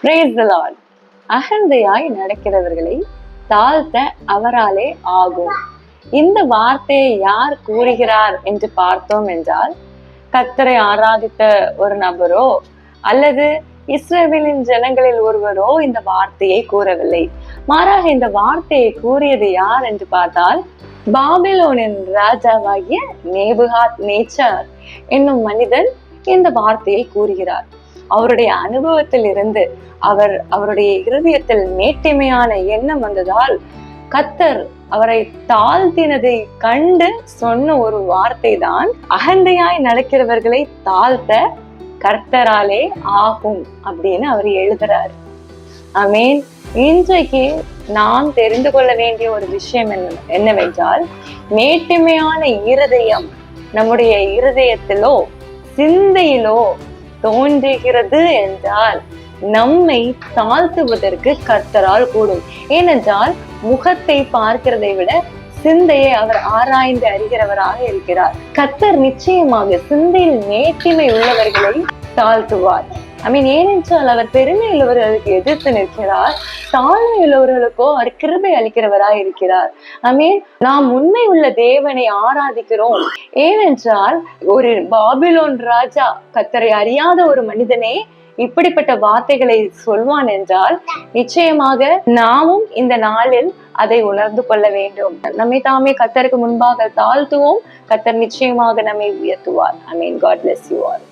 Praise the Lord. அகந்தையாய் நடக்கிறவர்களை தாழ்த்த அவராலே ஆகும். இந்த வார்த்தையை யார் கூறுகிறார் என்று பார்த்தோம் என்றால், கர்த்தரை ஆராதித்த ஒரு நபரோ அல்லது இஸ்ரவேலின் ஜனங்களில் ஒருவரோ இந்த வார்த்தையை கூறவில்லை. மாறாக இந்த வார்த்தையை கூறியது யார் என்று பார்த்தால், பாபிலோனின் ராஜாவாகிய நேபுகாத் நேச்சார் என்னும் மனிதன் இந்த வார்த்தையை கூறுகிறார். அவருடைய அனுபவத்தில் இருந்து அவருடைய இருதயத்தில் மேட்டிமையான எண்ணம் வந்ததால் கர்த்தர் அவரை தாழ்த்தினதை கண்டு சொன்ன ஒரு வார்த்தை தான், அகந்தையாய் நடக்கிறவர்களை தாழ்த்த கர்த்தராலே ஆகும் அப்படின்னு அவர் எழுதுறாரு. ஆமேன். இன்றைக்கு நாம் தெரிந்து கொள்ள வேண்டிய ஒரு விஷயம் என்னவென்றால், மேட்டிமையான இருதயம் நம்முடைய இருதயத்திலோ சிந்தையிலோ தோன்றுகிறது என்றால் நம்மை தாழ்த்துவதற்கு கர்த்தரால் கூடும். ஏனென்றால் முகத்தை பார்க்கிறதை விட சிந்தையை அவர் ஆராய்ந்து அறிகிறவராக இருக்கிறார். கர்த்தர் நிச்சயமாக சிந்தையில் மேட்டிமை உள்ளவர்களை தாழ்த்துவார். ஏனென்றால் அவர் பெருமை உள்ளவர்களுக்கு எதிர்த்து நிற்கிறார், தாழ்மை உள்ளவர்களுக்கோ அவர் கிருபை அளிக்கிறவராய் இருக்கிறார். நாம் உண்மை உள்ள தேவனை ஆராதிக்கிறோம். ஏனென்றால் ஒரு பாபிலோன் ராஜா கர்த்தரை அறியாத ஒரு மனிதனே இப்படிப்பட்ட வார்த்தைகளை சொல்வான் என்றால் நிச்சயமாக நாமும் இந்த நாளில் அதை உணர்ந்து கொள்ள வேண்டும். நம்மை தாமே கர்த்தருக்கு முன்பாக தாழ்த்துவோம். கர்த்தர் நிச்சயமாக நம்மை உயர்த்துவார். God bless you all.